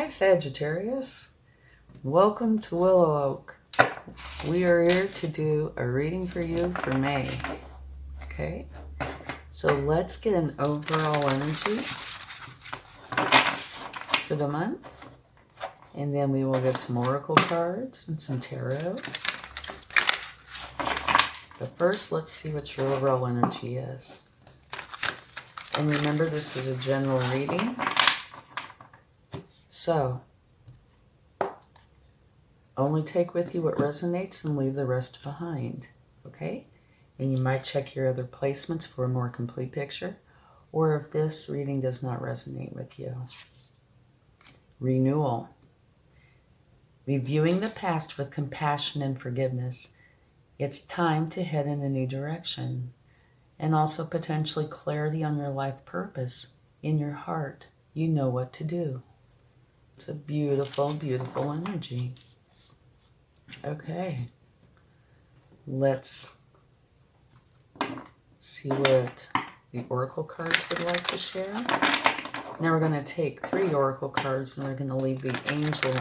Hi Sagittarius, welcome to WillowOAK. We are here to do a reading for you for May. Okay, so let's get an overall energy for the month, and then we will get some oracle cards and some tarot. But first, let's see what your overall energy is. And remember, this is a general reading. So, only take with you what resonates and leave the rest behind, okay? And you might check your other placements for a more complete picture, or if this reading does not resonate with you. Renewal. Reviewing the past with compassion and forgiveness. It's time to head in a new direction, and also potentially clarity on your life purpose. In your heart, you know what to do. It's a beautiful, beautiful energy. Okay, let's see what the oracle cards would like to share. Now we're going to take 3 oracle cards and we're going to leave the angel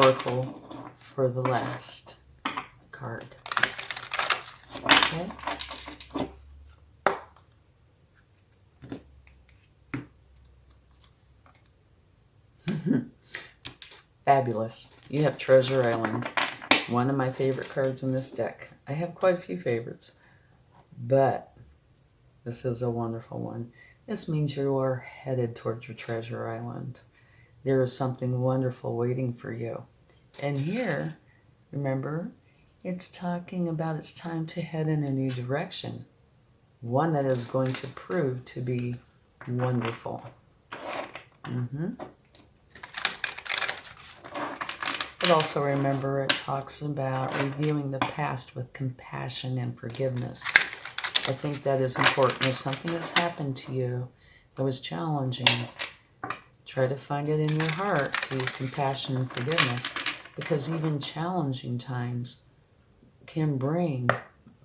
oracle for the last card. Okay. Fabulous. You have Treasure Island. One of my favorite cards in this deck. I have quite a few favorites, but this is a wonderful one. This means you are headed towards your treasure island. There is something wonderful waiting for you. And here, remember, it's talking about it's time to head in a new direction. One that is going to prove to be wonderful. But also remember, it talks about reviewing the past with compassion and forgiveness. I think that is important. If something has happened to you that was challenging, try to find it in your heart to use compassion and forgiveness, because even challenging times can bring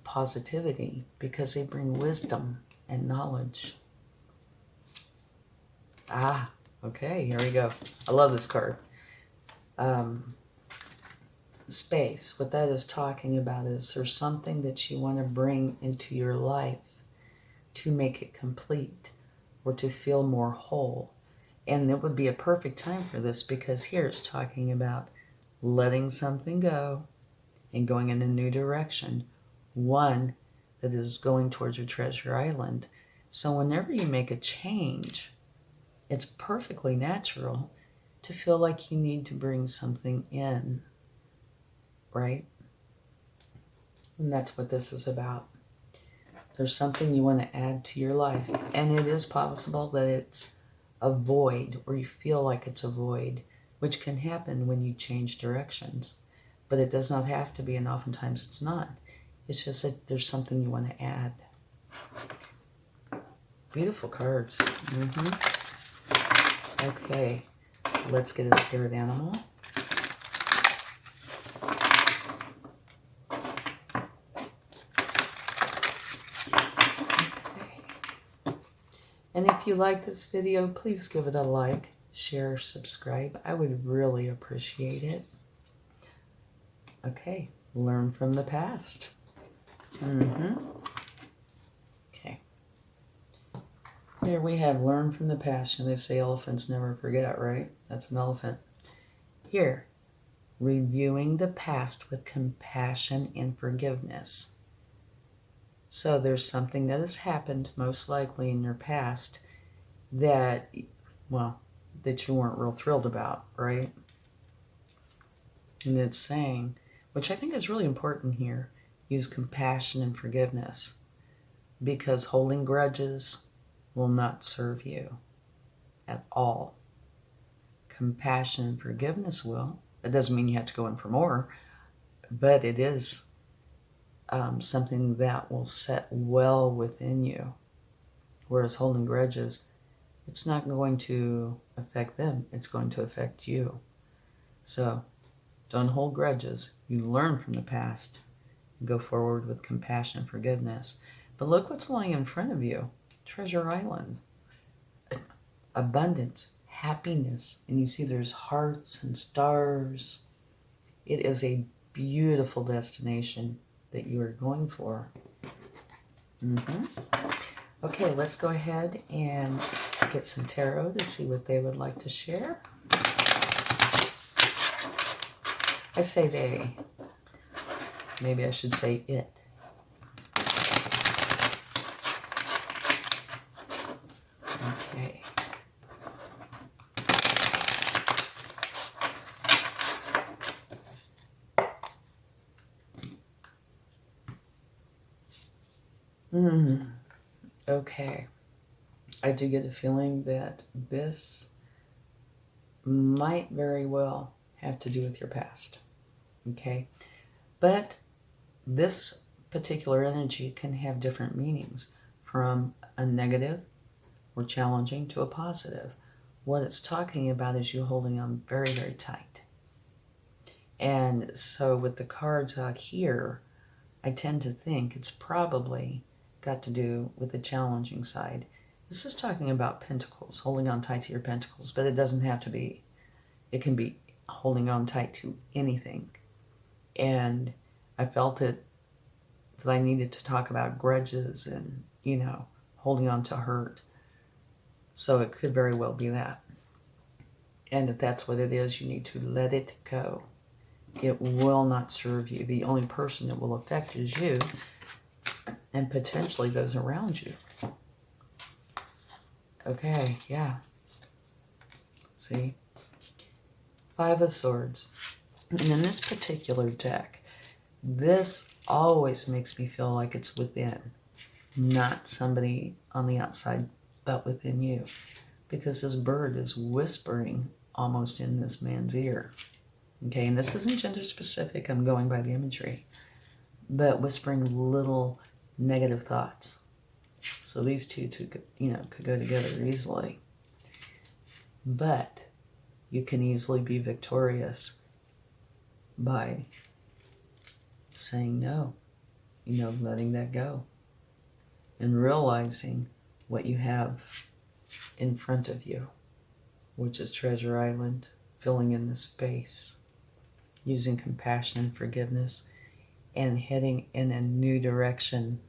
positivity because they bring wisdom and knowledge. Okay, here we go. I love this card. Space. What that is talking about is there's something that you want to bring into your life to make it complete or to feel more whole. And it would be a perfect time for this, because here it's talking about letting something go and going in a new direction. One that is going towards your treasure island. So whenever you make a change, it's perfectly natural to feel like you need to bring something in. Right? And that's what this is about. There's something you want to add to your life. And it is possible that it's a void, or you feel like it's a void, which can happen when you change directions. But it does not have to be, and oftentimes it's not. It's just that there's something you want to add. Beautiful cards. Okay, let's get a spirit animal. And if you like this video, please give it a like, share, subscribe. I would really appreciate it. Okay, learn from the past. Okay. Here we have learn from the past. And they say elephants never forget, right? That's an elephant. Here, reviewing the past with compassion and forgiveness. So there's something that has happened, most likely in your past, that, well, that you weren't real thrilled about, right? And it's saying, which I think is really important here, use compassion and forgiveness, because holding grudges will not serve you at all. Compassion and forgiveness will. It doesn't mean you have to go in for more, but it is something that will set well within you. Whereas holding grudges, it's not going to affect them. It's going to affect you. So don't hold grudges. You learn from the past and go forward with compassion and forgiveness. But look what's lying in front of you. Treasure Island. Abundance, happiness. And you see there's hearts and stars. It is a beautiful destination that you are going for. Okay, let's go ahead and get some tarot to see what they would like to share. I say they. Maybe I should say it. Okay. Okay. I do get a feeling that this might very well have to do with your past. Okay? But this particular energy can have different meanings, from a negative or challenging to a positive. What it's talking about is you holding on very, very tight. And so with the cards out here, I tend to think it's probably got to do with the challenging side. This is talking about pentacles, holding on tight to your pentacles, but it doesn't have to be. It can be holding on tight to anything. And I felt it that I needed to talk about grudges and, holding on to hurt. So it could very well be that. And if that's what it is, you need to let it go. It will not serve you. The only person it will affect is you and potentially those around you. Okay, yeah. See? 5 of Swords. And in this particular deck, this always makes me feel like it's within, not somebody on the outside, but within you. Because this bird is whispering almost in this man's ear. Okay, and this isn't gender specific, I'm going by the imagery, but whispering little negative thoughts. So these two could go together easily. But you can easily be victorious by saying no, letting that go and realizing what you have in front of you, which is Treasure Island, filling in the space, using compassion and forgiveness, and heading in a new direction,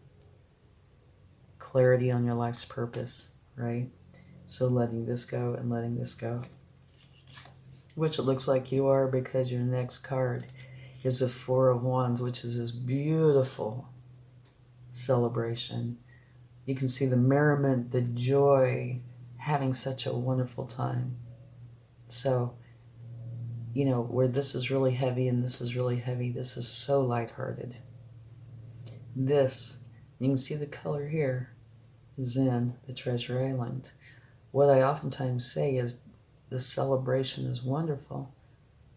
clarity on your life's purpose, right? So letting this go and letting this go, which it looks like you are, because your next card is a 4 of Wands, which is this beautiful celebration. You can see the merriment, the joy, having such a wonderful time. So, where this is really heavy and this is really heavy, this is so lighthearted. This, you can see the color here, is in the Treasure Island. What I oftentimes say is the celebration is wonderful.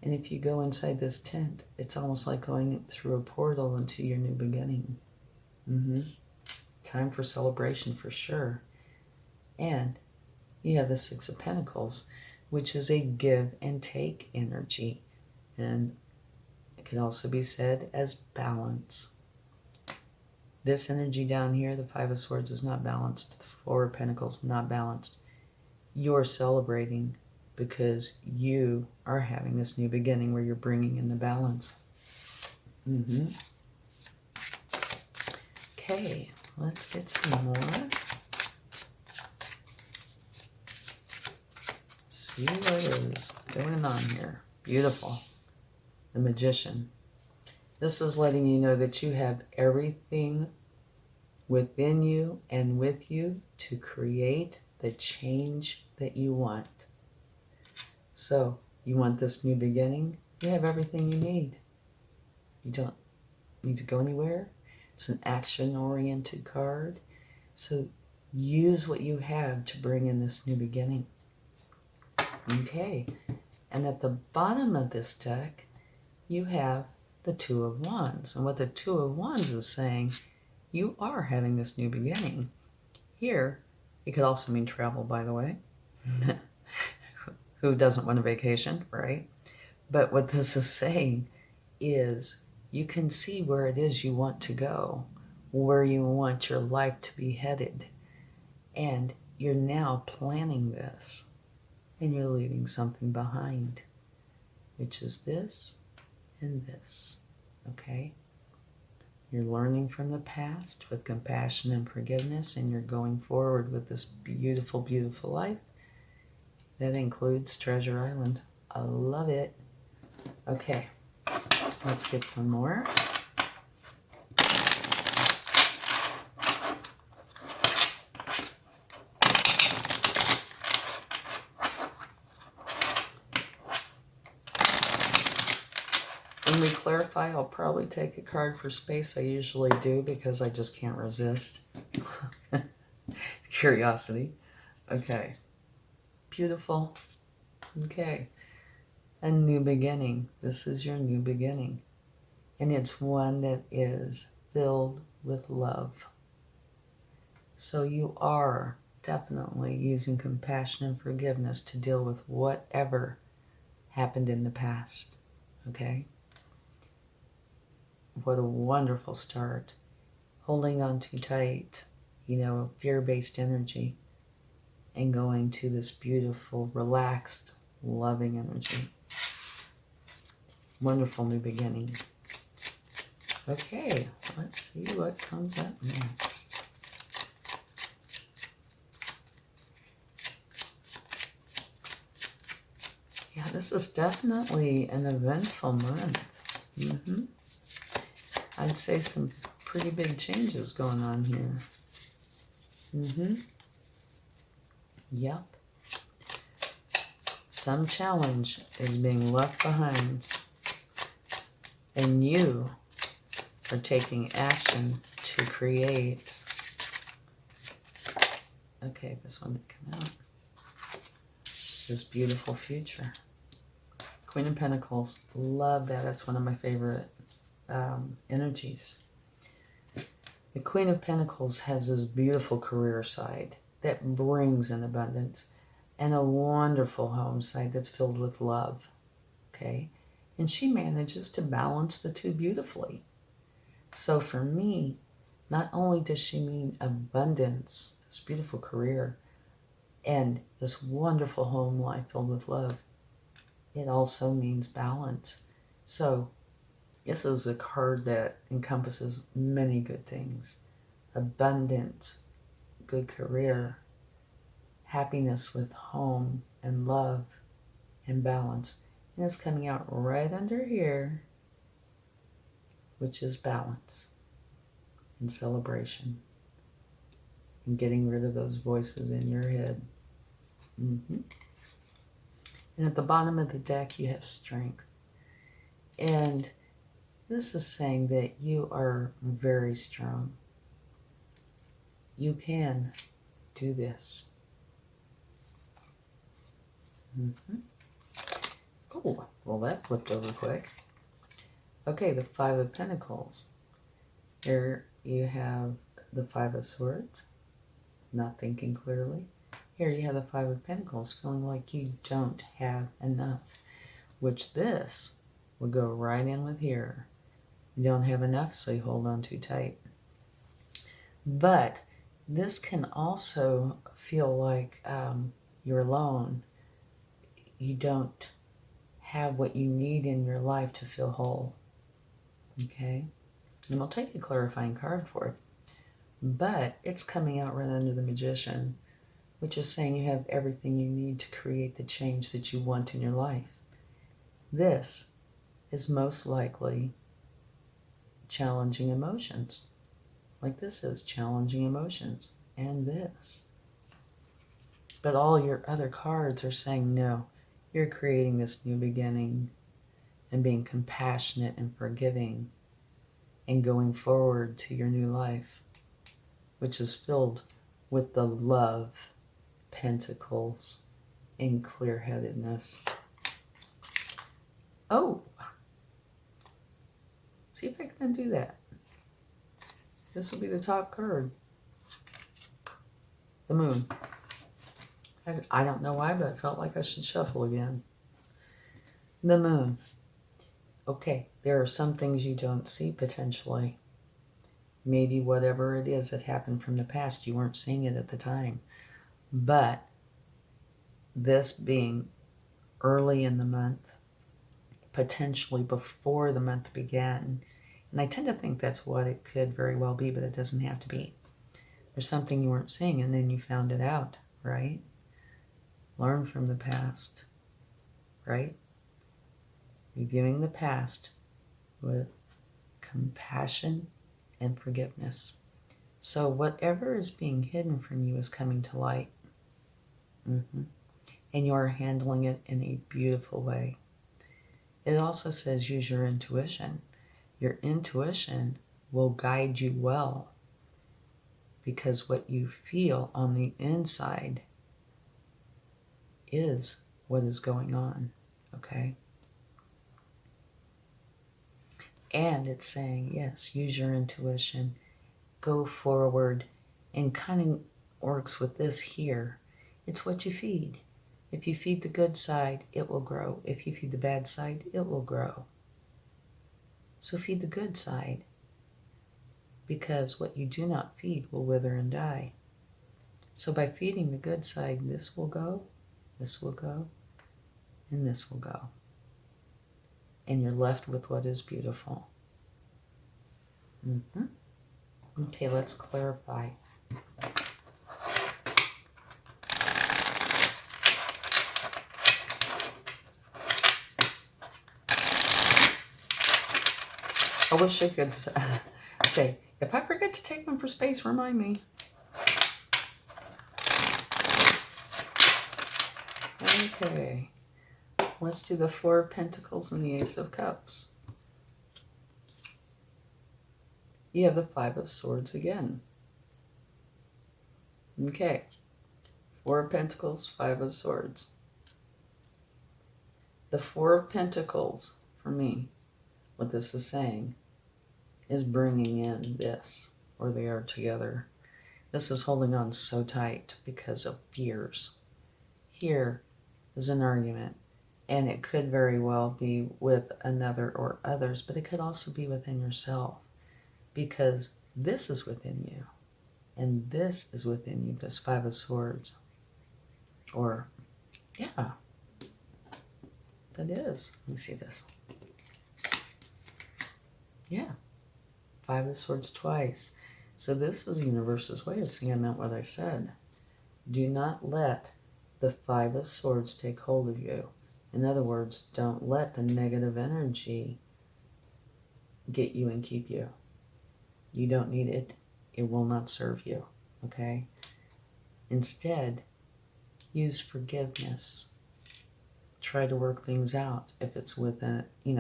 And if you go inside this tent, it's almost like going through a portal into your new beginning. Time for celebration for sure. And you have the 6 of Pentacles, which is a give and take energy. And it can also be said as balance. This energy down here, the 5 of Swords, is not balanced. The 4 of Pentacles, not balanced. You're celebrating because you are having this new beginning where you're bringing in the balance. Okay, let's get some more. See what is going on here. Beautiful. The Magician. This is letting you know that you have everything within you and with you to create the change that you want. So, you want this new beginning? You have everything you need. You don't need to go anywhere. It's an action-oriented card. So, use what you have to bring in this new beginning. Okay. And at the bottom of this deck, you have the 2 of Wands. And what the 2 of Wands is saying, you are having this new beginning. Here, it could also mean travel, by the way. Who doesn't want a vacation, right? But what this is saying is you can see where it is you want to go, where you want your life to be headed. And you're now planning this. and you're leaving something behind, which is this and this, okay? You're learning from the past with compassion and forgiveness, and you're going forward with this beautiful, beautiful life. That includes Treasure Island. I love it. Okay, let's get some more. When we clarify, I'll probably take a card for space. I usually do because I just can't resist. Curiosity. Okay. Beautiful. Okay. A new beginning. This is your new beginning. And it's one that is filled with love. So you are definitely using compassion and forgiveness to deal with whatever happened in the past. Okay? What a wonderful start. Holding on too tight, fear-based energy, and going to this beautiful, relaxed, loving energy. Wonderful new beginning. Okay, let's see what comes up next. Yeah, this is definitely an eventful month. I'd say some pretty big changes going on here. Yep. Some challenge is being left behind, and you are taking action to create. Okay, this one didn't come out. This beautiful future. Queen of Pentacles. Love that. That's one of my favorite energies. The Queen of Pentacles has this beautiful career side that brings in abundance, and a wonderful home side that's filled with love. Okay? And she manages to balance the two beautifully. So for me, not only does she mean abundance, this beautiful career, and this wonderful home life filled with love, it also means balance. So this is a card that encompasses many good things. Abundance, good career, happiness with home and love and balance. And it's coming out right under here, which is balance and celebration and getting rid of those voices in your head. And at the bottom of the deck, you have strength. And this is saying that you are very strong. You can do this. Oh, well, that flipped over quick. Okay, the Five of Pentacles. Here you have the Five of Swords, not thinking clearly. Here you have the Five of Pentacles, feeling like you don't have enough, which this will go right in with here. You don't have enough, so you hold on too tight. But this can also feel like you're alone. You don't have what you need in your life to feel whole. Okay? And we'll take a clarifying card for it. But it's coming out right under the Magician, which is saying you have everything you need to create the change that you want in your life. This is most likely challenging emotions. Like this is challenging emotions. And this. But all your other cards are saying, no, you're creating this new beginning and being compassionate and forgiving and going forward to your new life, which is filled with the love, pentacles, and clear-headedness. Oh! See if I can undo that. This will be the top card. The Moon. I don't know why, but I felt like I should shuffle again. The Moon. Okay, there are some things you don't see potentially. Maybe whatever it is that happened from the past, you weren't seeing it at the time. But this being early in the month, potentially before the month began. And I tend to think that's what it could very well be, but it doesn't have to be. There's something you weren't seeing and then you found it out, right? Learn from the past, right? Reviewing the past with compassion and forgiveness. So whatever is being hidden from you is coming to light. And you're handling it in a beautiful way. It also says use your intuition. Your intuition will guide you well, because what you feel on the inside is what is going on, okay? And it's saying, yes, use your intuition, go forward, and kind of works with this here. It's what you feed. If you feed the good side, it will grow. If you feed the bad side, it will grow. So feed the good side, because what you do not feed will wither and die. So by feeding the good side, this will go, this will go, and this will go. And you're left with what is beautiful. Okay, let's clarify. I wish I could say, if I forget to take one for space, remind me. Okay, let's do the Four of Pentacles and the Ace of Cups. You have the Five of Swords again. Okay, Four of Pentacles, Five of Swords. The Four of Pentacles, for me, what this is saying, is bringing in this, or they are together. This is holding on so tight because of fears. Here is an argument, and it could very well be with another or others, but it could also be within yourself, because this is within you, and this is within you, this Five of Swords. Or, yeah, that is. Let me see this. Yeah. Five of Swords twice. So this is the universe's way of saying I meant what I said. Do not let the Five of Swords take hold of you. In other words, don't let the negative energy get you and keep you. You don't need it. It will not serve you. Okay? Instead, use forgiveness. Try to work things out. If it's with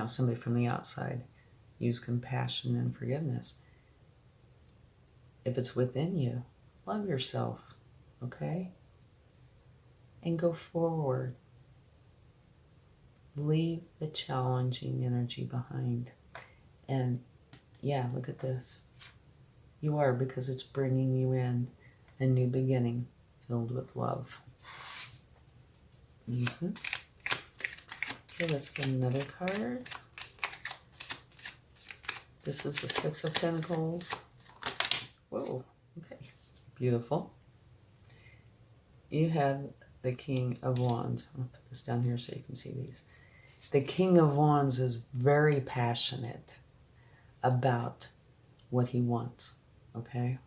somebody from the outside, use compassion and forgiveness. If it's within you, love yourself, okay? And go forward. Leave the challenging energy behind. And yeah, look at this. You are, because it's bringing you in a new beginning filled with love. Okay, let's get another card. This is the Six of Pentacles. Whoa, okay, beautiful. You have the King of Wands. I'm going to put this down here so you can see these. The King of Wands is very passionate about what he wants, okay?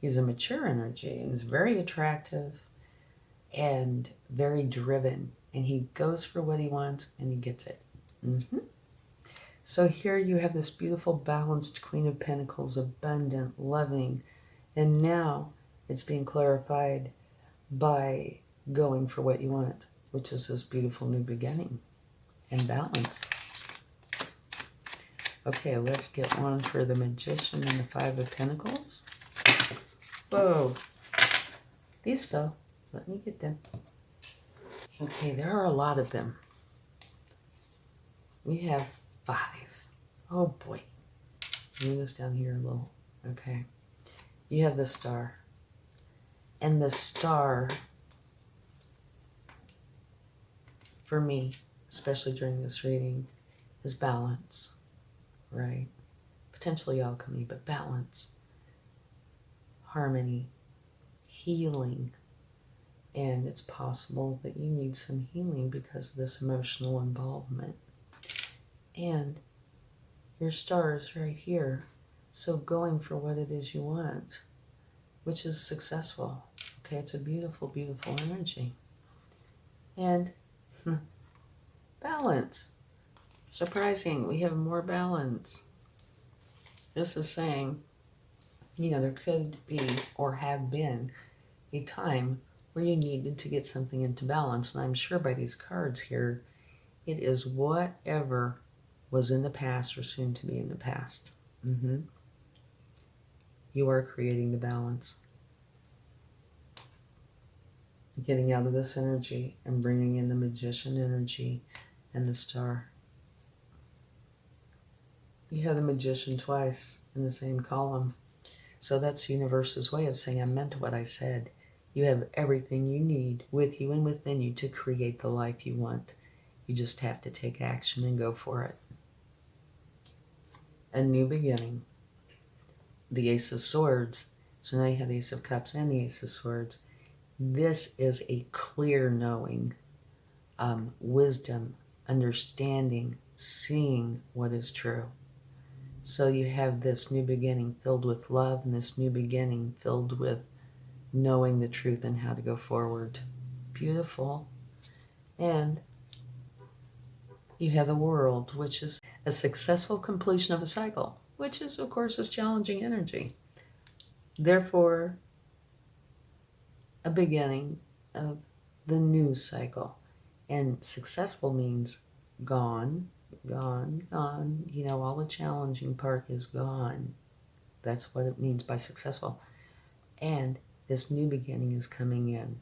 He's a mature energy and is very attractive and very driven. And he goes for what he wants and he gets it. So here you have this beautiful, balanced Queen of Pentacles, abundant, loving, and now it's being clarified by going for what you want, which is this beautiful new beginning and balance. Okay, let's get one for the Magician and the Five of Pentacles. Whoa, these fell. Let me get them. Okay, there are a lot of them. We have 5. Oh boy. Move this down here a little. Okay. You have the Star. And the Star, for me, especially during this reading, is balance, right? Potentially alchemy, but balance, harmony, healing, And it's possible that you need some healing because of this emotional involvement. And your star is right here. So going for what it is you want, which is successful. Okay, it's a beautiful, beautiful energy. And balance. Surprising, we have more balance. This is saying, you know, there could be or have been a time where you needed to get something into balance. And I'm sure by these cards here, it is whatever was in the past or soon to be in the past. You are creating the balance. Getting out of this energy and bringing in the magician energy and the star. You have the magician twice in the same column. So that's the universe's way of saying, I meant what I said. You have everything you need with you and within you to create the life you want. You just have to take action and go for it. A new beginning. The Ace of Swords. So now you have the Ace of Cups and the Ace of Swords. This is a clear knowing, wisdom, understanding, seeing what is true. So you have this new beginning filled with love and this new beginning filled with knowing the truth and how to go forward. Beautiful. And you have the World, which is a successful completion of a cycle, which is, of course, this challenging energy. Therefore, a beginning of the new cycle. And successful means gone, gone, gone. You know, all the challenging part is gone. That's what it means by successful. And this new beginning is coming in.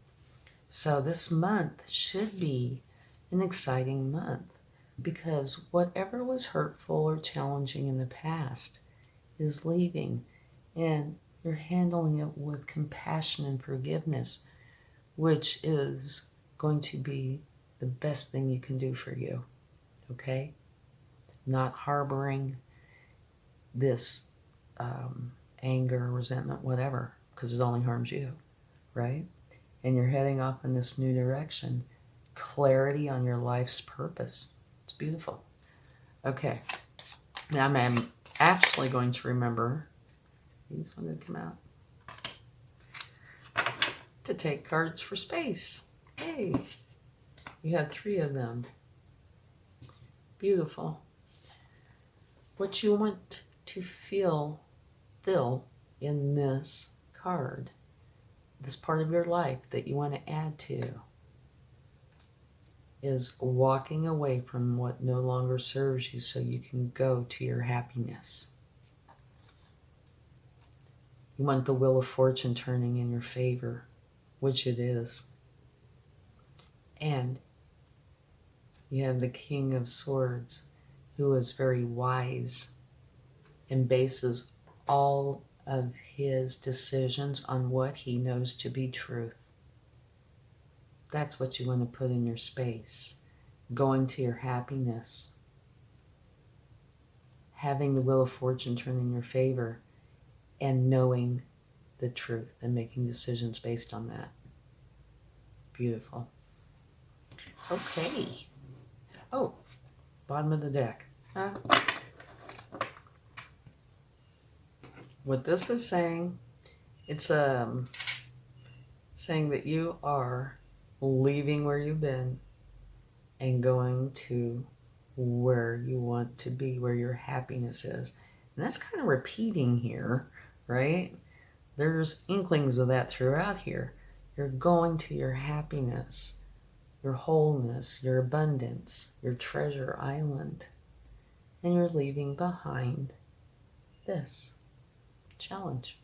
So this month should be an exciting month because whatever was hurtful or challenging in the past is leaving, and you're handling it with compassion and forgiveness, which is going to be the best thing you can do for you, okay? Not harboring this anger, resentment, whatever, because it only harms you, right? And you're heading off in this new direction. Clarity on your life's purpose. It's beautiful. Okay. Now I'm actually going to remember, these ones that come out, to take cards for space. Hey, you have 3 of them. Beautiful. What you want to fill in this card, this part of your life that you want to add to, is walking away from what no longer serves you so you can go to your happiness. You want the Wheel of Fortune turning in your favor, which it is. And you have the King of Swords, who is very wise and bases all of his decisions on what he knows to be truth. That's what you want to put in your space. Going to your happiness. Having the Wheel of Fortune turn in your favor and knowing the truth and making decisions based on that. Beautiful. Okay. Oh, bottom of the deck. What this is saying, it's saying that you are leaving where you've been and going to where you want to be, where your happiness is. And that's kind of repeating here, right? There's inklings of that throughout here. You're going to your happiness, your wholeness, your abundance, your treasure island. And you're leaving behind this challenge.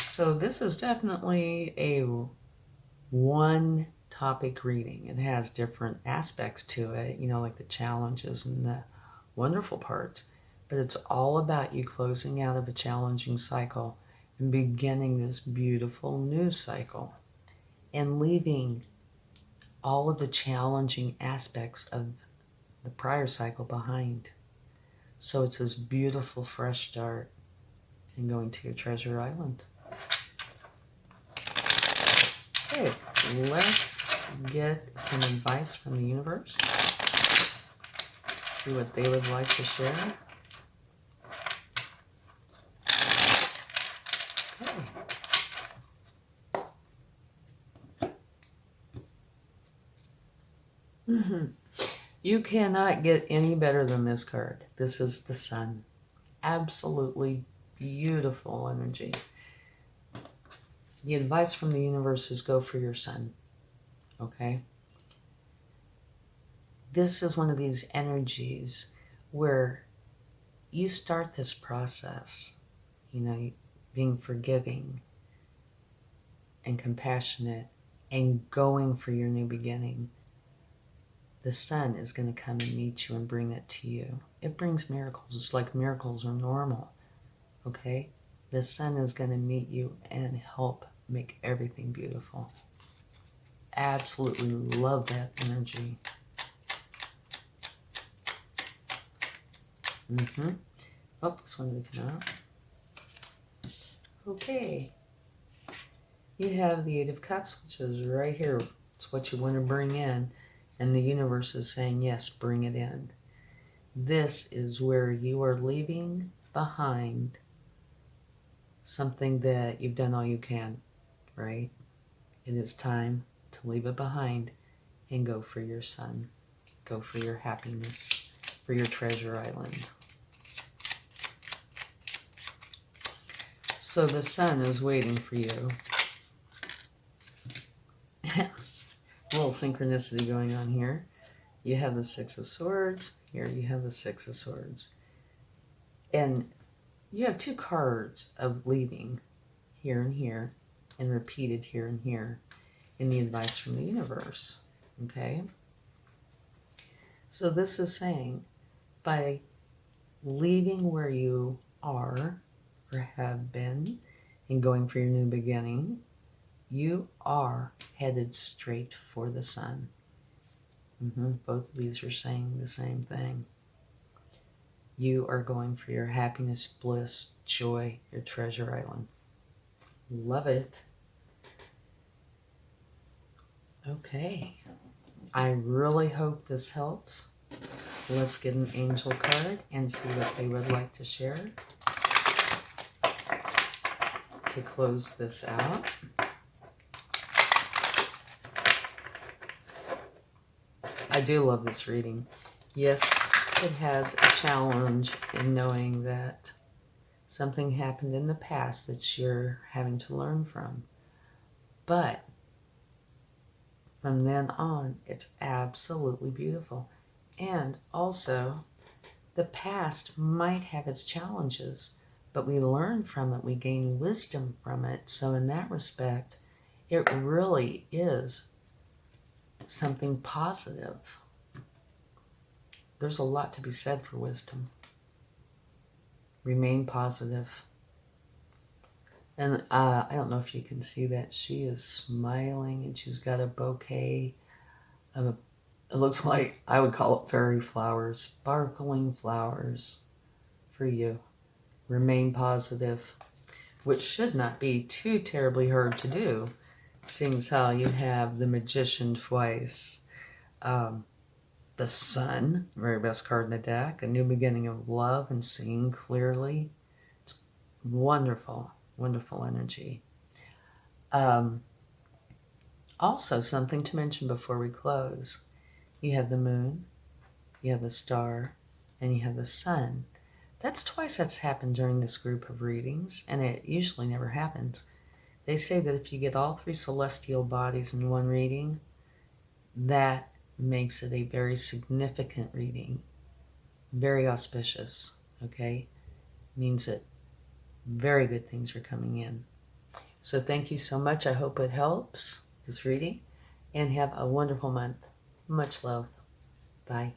So this is definitely a one topic reading. It has different aspects to it, you know, like the challenges and the wonderful parts. But it's all about you closing out of a challenging cycle and beginning this beautiful new cycle and leaving all of the challenging aspects of the prior cycle behind. So it's this beautiful fresh start and going to your treasure island. Okay, let's get some advice from the universe. See what they would like to share. Okay. You cannot get any better than this card. This is the Sun. Absolutely beautiful energy. The advice from the universe is go for your Sun. Okay? This is one of these energies where you start this process, being forgiving and compassionate and going for your new beginning. The Sun is going to come and meet you and bring it to you. It brings miracles. It's like miracles are normal. Okay? The Sun is going to meet you and help make everything beautiful. Absolutely love that energy. Oh, this one didn't come out. Okay. You have the Eight of Cups, which is right here. It's what you want to bring in. And the universe is saying, yes, bring it in. This is where you are leaving behind something that you've done all you can, right? It is time to leave it behind and go for your Sun. Go for your happiness, for your treasure island. So the Sun is waiting for you. A little synchronicity going on here. You have the Six of Swords. Here you have the Six of Swords. And you have two cards of leaving here and here and repeated here and here in the advice from the universe. Okay? So this is saying by leaving where you are or have been and going for your new beginning, you are headed straight for the Sun. Both of these are saying the same thing. You are going for your happiness, bliss, joy, your treasure island. Love it. Okay. I really hope this helps. Let's get an angel card and see what they would like to share to close this out. I do love this reading. Yes, it has a challenge in knowing that something happened in the past that you're having to learn from. But from then on, it's absolutely beautiful. And also, the past might have its challenges, but we learn from it, we gain wisdom from it. So in that respect, it really is something positive. There's a lot to be said for wisdom. Remain positive. And I don't know if you can see that. She is smiling and she's got a bouquet of, it looks like, I would call it fairy flowers, sparkling flowers for you. Remain positive, which should not be too terribly hard to do, seeing as how you have the Magician twice, the Sun, very best card in the deck, a new beginning of love and seeing clearly. It's wonderful, wonderful energy. Also, something to mention before we close. You have the Moon, you have the Star, and you have the Sun. That's twice that's happened during this group of readings, and it usually never happens. They say that if you get all three celestial bodies in one reading, that makes it a very significant reading. Very auspicious, okay? Means that very good things are coming in. So thank you so much. I hope it helps, this reading, and have a wonderful month. Much love. Bye.